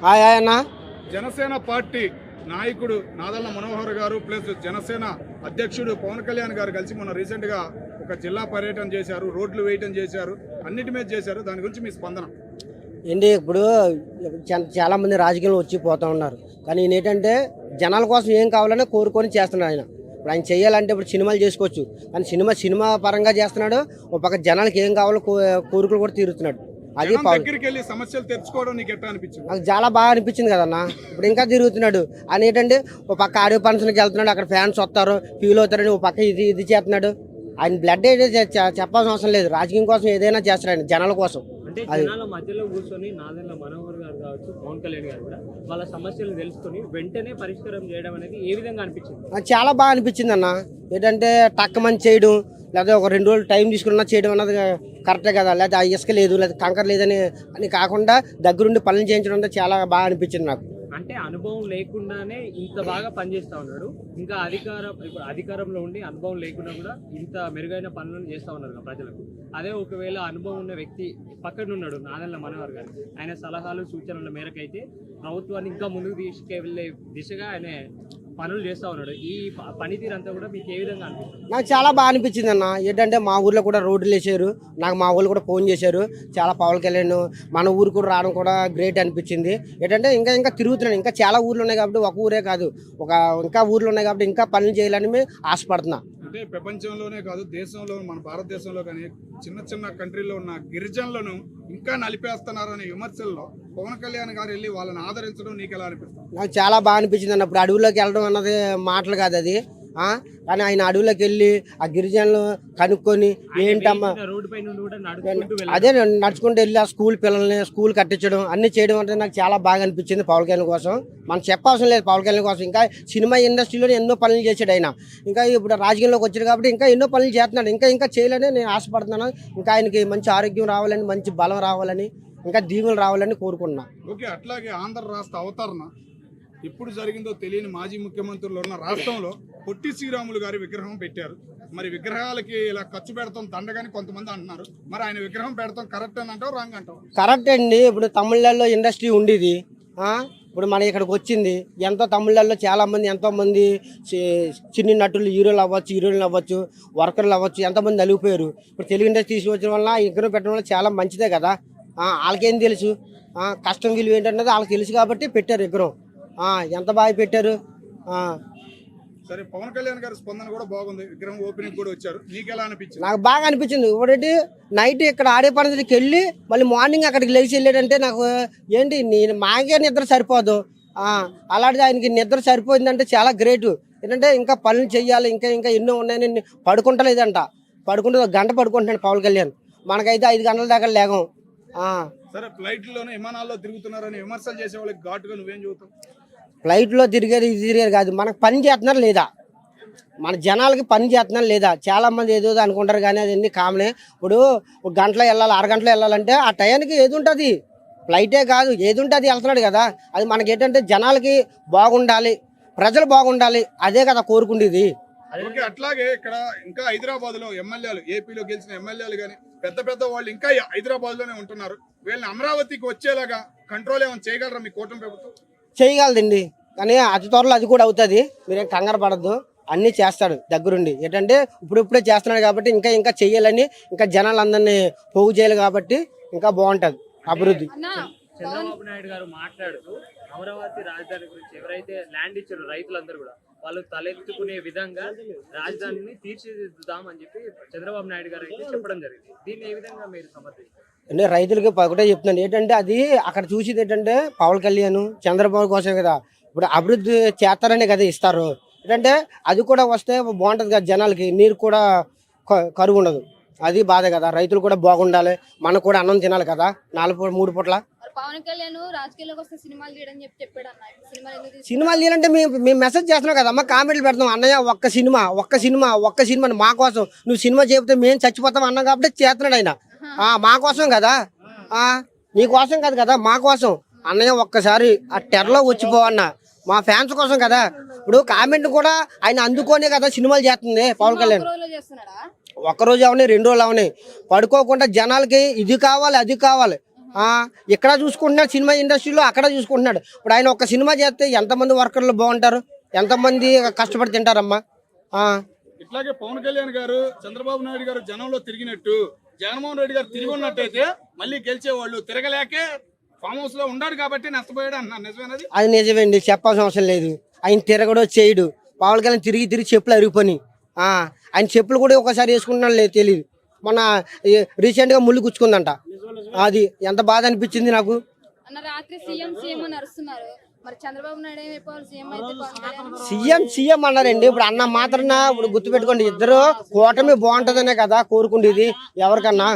Hi hi అన్న. Janasena party నాయకుడు నాదెళ్ల మనోహర్ గారు ప్లస్ జనసేన అధ్యక్షుడు పవన్ కళ్యాణ్ గారు కలిసి మొన్న రీసెంట్గా ఒక జిల్లా పర్యటన చేశారు, రోడ్లు వేయటం చేశారు, అన్నిటి మీద చేశారు. దాని గురించి మీ స్పందన ఏంటి? ఇప్పుడు చాలా మంది రాజకీయంలో వచ్చి పోతూ ఉన్నారు, కానీ ఈయన ఏంటంటే జనాల కోసం ఏం కావాలని కోరుకొని చేస్తున్నాడు ఆయన. ఇప్పుడు ఆయన చేయాలంటే ఇప్పుడు సినిమాలు చేసుకోవచ్చు, కానీ సినిమా పరంగా చేస్తున్నాడు. ఒక పక్క జనాలకి ఏం కావాలో కోరికలు కూడా తీరుతున్నాడు. అది దగ్గరికి వెళ్ళి సమస్యలు తెచ్చుకోవడం నీకు ఎట్లా అనిపించింది? నాకు చాలా బాగా అనిపించింది కదన్నా. ఇప్పుడు ఇంకా తిరుగుతున్నాడు అని ఏంటంటే ఒక పక్క ఆడియో ఫంక్షన్కి వెళ్తున్నాడు, అక్కడ ఫ్యాన్స్ వస్తారు, ఫీల్ అవుతారని ఒక పక్క ఇది చేస్తున్నాడు. ఆయన బ్లడ్ అయితే చెప్పాల్సిన అవసరం లేదు. రాజకీయం కోసం ఏదైనా చేస్తాడు ఆయన, జనాల కోసం. అంటే జనాల మధ్యలో కూర్చొని నాదెళ్ల మనోహర్ గారు కావచ్చు, పవన్ కళ్యాణ్ గారు కూడా వాళ్ళ సమస్యలు తెలుసుకొని వెంటనే పరిష్కారం చేయడం అనేది ఏ విధంగా అనిపించింది? నాకు చాలా బాగా అనిపించింది అన్న. ఏంటంటే టక్కమని చేయడం, లేదా ఒక 2 రోజులు టైం తీసుకున్నా చేయడం అన్నది కరెక్టే కదా. లేదా ఇసుక లేదు, లేదా కంకర లేదని అని కాకుండా దగ్గరుండి పనులు చేయించడం అంటే చాలా బాగా అనిపించింది నాకు. అంటే అనుభవం లేకుండానే ఇంత బాగా పనిచేస్తా ఉన్నాడు. ఇంకా ఇప్పుడు అధికారంలో ఉండి అనుభవం లేకుండా కూడా ఇంత మెరుగైన పనులను చేస్తూ ఉన్నారు కదా ప్రజలకు. అదే ఒకవేళ అనుభవం ఉన్న వ్యక్తి పక్కన ఉన్నాడు నాదెళ్ల మనోహర్ గారు, ఆయన సలహాలు సూచనల మేరకు అయితే ప్రభుత్వాన్ని ఇంకా ముందుకు తీసుకెళ్లే దిశగా ఆయన పనులు చేస్తూ ఉన్నాడు. ఈ పనితీరు అంతా కూడా మీకు ఏ విధంగా అనిపిస్తుంది? నాకు చాలా బాగా అనిపించింది అన్న. ఏంటంటే మా ఊర్లో కూడా రోడ్లు వేసారు, నాకు మా ఊళ్ళు కూడా ఫోన్ చేశారు. చాలా పవన్ కళ్యాణ్ మన ఊరు కూడా రావడం కూడా గ్రేట్ అనిపించింది. ఏంటంటే ఇంకా తిరుగుతున్నాను. ఇంకా చాలా ఊర్లు ఉన్నాయి కాబట్టి ఒక ఊరే కాదు, ఇంకా ఊర్లు ఉన్నాయి కాబట్టి ఇంకా పనులు చేయాలని మేము ఆశపడుతున్నా. అంటే ప్రపంచంలోనే కాదు, దేశంలో మన భారతదేశంలో కానీ చిన్న కంట్రీలో ఉన్న గిరిజనులను ఇంకా నలిపేస్తున్నారనే విమర్శల్లో పవన్ కళ్యాణ్ గారు వెళ్ళి వాళ్ళని ఆదరించడం నీకు ఎలా అనిపిస్తుంది? నాకు చాలా బాగా అనిపించింది అన్న. ఇప్పుడు అడవుల్లోకి వెళ్ళడం అన్నది మాటలు కాదు అది. కానీ ఆయన అడవులోకి వెళ్ళి ఆ గిరిజనులు కనుక్కొని ఏంటమ్మా అదే నడుచుకుంటూ వెళ్ళి ఆ పిల్లల్ని స్కూల్ కట్టించడం అన్ని చేయడం అంటే నాకు చాలా బాగా అనిపించింది. పవన్ కళ్యాణ్ కోసం మనం చెప్పవసరం లేదు. పవన్ కళ్యాణ్ కోసం ఇంకా సినిమా ఇండస్ట్రీలో ఎన్నో పనులు చేశాడు ఆయన. ఇంకా ఇప్పుడు రాజకీయంలోకి వచ్చాడు కాబట్టి ఇంకా ఎన్నో పనులు చేస్తున్నాడు. ఇంకా చేయాలని నేను ఆశపడుతున్నాను. ఇంకా ఆయనకి మంచి ఆరోగ్యం రావాలని, మంచి బలం రావాలని, ఇంకా దీవులు రావాలని కోరుకున్నా. ఓకే, అట్లాగే ఆంధ్ర రాష్ట్ర అవతరణ ఎప్పుడు జరిగిందో తెలియని మాజీ ముఖ్యమంత్రులు ఉన్న రాష్ట్రంలో పొట్టి శ్రీరాములు గారి విగ్రహం పెట్టారు. మరి విగ్రహాలకి ఇలా ఖర్చు పెడతాం దండగాని కొంతమంది అంటున్నారు. మరి ఆయన విగ్రహం పెడతాం కరెక్ట్ అని అంటావు, రాంగ్ అంటావు? కరెక్ట్ అండి. ఇప్పుడు తమిళనాడులో ఇండస్ట్రీ ఉండేది, ఇప్పుడు మన ఇక్కడికి వచ్చింది. ఎంతో తమిళనాడులో చాలామంది ఎంతోమంది చిన్ని నటులు, హీరోలు అవ్వచ్చు, వర్కర్లు అవ్వచ్చు, ఎంతోమంది నలిగిపోయారు. ఇప్పుడు తెలుగు ఇండస్ట్రీ తీసుకొచ్చడం వల్ల ఈ విగ్రహం పెట్టడం వల్ల చాలా మంచిదే కదా. వాళ్ళకేం తెలుసు కష్టం విలువ ఏంటన్నది వాళ్ళకి తెలుసు కాబట్టి పెట్టారు విగ్రహం. ఎంత బాగా పెట్టారు. సరే, పవన్ కళ్యాణ్ గారి స్పందన కూడా బాగుంది. విగ్రహం ఓపెనింగ్ కూడా వచ్చారు. నీకు ఎలా అనిపించింది? నాకు బాగా అనిపించింది. ఒకటి నైట్ ఇక్కడ ఆడే పనికి వెళ్ళి మళ్ళీ మార్నింగ్ అక్కడికి లేచి వెళ్ళాడంటే నాకు ఏంటి మాకే నిద్ర సరిపోదు. అలాంటిది ఆయనకి నిద్ర సరిపోయిందంటే చాలా గ్రేట్. ఏంటంటే ఇంకా పనులు చెయ్యాలి, ఇంకా ఎన్నో ఉన్నాయని పడుకుంటలేదంట. పడుకుంటే 1 గంట పడుకుంటున్నాడు పవన్ కళ్యాణ్. మనకైతే 5 గంటల దాకా లేగం. సరే, ఫ్లైట్లోనే విమానాల్లో తిరుగుతున్నారని విమర్శలు చేసే వాళ్ళకి ఘాటుగా నువ్వేం చెబుతావు? ఫ్లైట్లో తిరిగేది కాదు, మనకు పని చేస్తున్నారు లేదా, మన జనాలకి పని చేస్తున్నారు లేదా. చాలామంది ఏదో అనుకుంటారు కానీ అది అన్ని కామనే. ఇప్పుడు 1 గంటలో వెళ్ళాలి, 6 గంటలో వెళ్ళాలంటే ఆ టయానికి ఏది ఉంటుంది, ఫ్లైటే కాదు ఏది ఉంటుంది వెళ్తున్నాడు కదా. అది మనకి ఏంటంటే జనాలకి బాగుండాలి, ప్రజలు బాగుండాలి, అదే కదా కోరుకుండేది. ఓకే, అట్లాగే ఇక్కడ ఇంకా హైదరాబాద్ లో ఎమ్మెల్యేలు, ఏపీలో గెలిచిన ఎమ్మెల్యేలు కానీ పెద్ద వాళ్ళు ఇంకా హైదరాబాద్ లోనే ఉంటున్నారు. వీళ్ళని అమరావతికి వచ్చేలాగా కంట్రోల్ ఏమైనా చేయగలరా మీ కూటమి ప్రభుత్వం? చేయగలదండి, కానీ అతి త్వరలో అది కూడా అవుతుంది. మీరేం కంగారు పడద్దు, అన్నీ చేస్తాడు దగ్గరుండి. ఏంటంటే ఇప్పుడే చేస్తున్నాడు కాబట్టి ఇంకా చెయ్యాలని, ఇంకా జనాలందరినీ పోగు చేయాలి కాబట్టి ఇంకా బాగుంటుంది అభివృద్ధి. చంద్రబాబు నాయుడు గారు మాట్లాడుతూ అమరావతి రాజధాని గురించి ఎవరైతే ల్యాండ్ ఇచ్చారో రైతులందరూ కూడా వాళ్ళు తలెత్తుకునే విధంగా రాజధానిని తీర్చిదిద్దుదామని చెప్పి చంద్రబాబు నాయుడు గారు అయితే చెప్పడం జరిగింది. దీన్ని ఏ విధంగా మీరు సమర్థిస్తారు? అంటే రైతులకి ఒకటే చెప్తున్నాను, ఏంటంటే అది అక్కడ చూసేది ఏంటంటే పవన్ కళ్యాణ్ చంద్రబాబు కోసమే కదా. ఇప్పుడు అభివృద్ధి చేస్తారనే కదా ఇస్తారు. ఏంటంటే అది కూడా వస్తే బాగుంటుంది కదా, జనాలకి నీరు కూడా కరువు ఉండదు. అది బాధ కదా. రైతులు కూడా బాగుండాలి, మనకు కూడా అన్నం తినాలి కదా 3 పూట్ల. పవన్ కళ్యాణ్ రాజకీయాల్లోకి వస్తే సినిమాలు తీయడం చెప్పాడు అన్న. సినిమాలు తీయాలంటే మేము మెసేజ్ చేస్తున్నాం కదమ్మా, కామెంట్లు పెడతాం. అన్నయ్య ఒక్క సినిమా మా కోసం, నువ్వు సినిమా చెబితే మేము చచ్చిపోతాం అన్నాం కాబట్టి చేస్తున్నాడు ఆయన. మా కోసం కదా, నీ కోసం కాదు కదా, మా కోసం. అన్నయ్య ఒక్కసారి ఆ టెర్రలో వచ్చిపోవన్న, మా ఫ్యాన్స్ కోసం కదా. ఇప్పుడు కామెంట్ కూడా ఆయన అందుకోనే కదా సినిమాలు చేస్తుంది పవన్ కళ్యాణ్. ఒక్కరోజు అవని 2 రోజులు అవని పడుకోకుండా జనాలకి ఇది కావాలి అది కావాలి. ఇక్కడ చూసుకుంటున్నాడు సినిమా ఇండస్ట్రీలో, అక్కడ చూసుకుంటున్నాడు. ఇప్పుడు ఆయన ఒక సినిమా చేస్తే ఎంతమంది వర్కర్లు బాగుంటారు, ఎంతమంది కష్టపడి తింటారమ్మా. ఇట్లాగే పవన్ కళ్యాణ్ గారు చంద్రబాబు నాయుడు గారు జనంలో తిరిగినట్టు జగన్మోహన్ రెడ్డి గారు తిరిగి ఉన్నట్టయితే మళ్ళీ గెలిచేవాళ్ళు. తిరగలేకే ఫామ్ హౌస్ లో ఉన్నాడు కాబట్టి నష్టపోయాడు అన్నారు, నిజమేనది? అది నిజమేండి, చెప్పాల్సిన అవసరం లేదు. ఆయన తిరగడో చేయడు. పవన్ కళ్యాణ్ తిరిగి చెప్పులు అరిగిపోయి ఆయన చెప్పులు కూడా ఒకసారి వేసుకుంటున్నాడు లేదు తెలియదు. మొన్న రీసెంట్ గా ముళ్ళు గుచ్చుకుందంట. అది ఎంత బాధ అనిపించింది నాకు. అన్న రాత్రి సీఎం అని అరుస్తున్నారు, మరి చంద్రబాబు నాయుడు ఏమైపోవాలి? సీఎం అయితే పవన్ కళ్యాణ్ సీఎం అన్నారండి. ఇప్పుడు అన్న మాత్రం ఇప్పుడు గుర్తుపెట్టుకోండి, ఇద్దరు కూటమి బాగుంటదనే కదా కోరుకుండేది ఎవరికన్నా.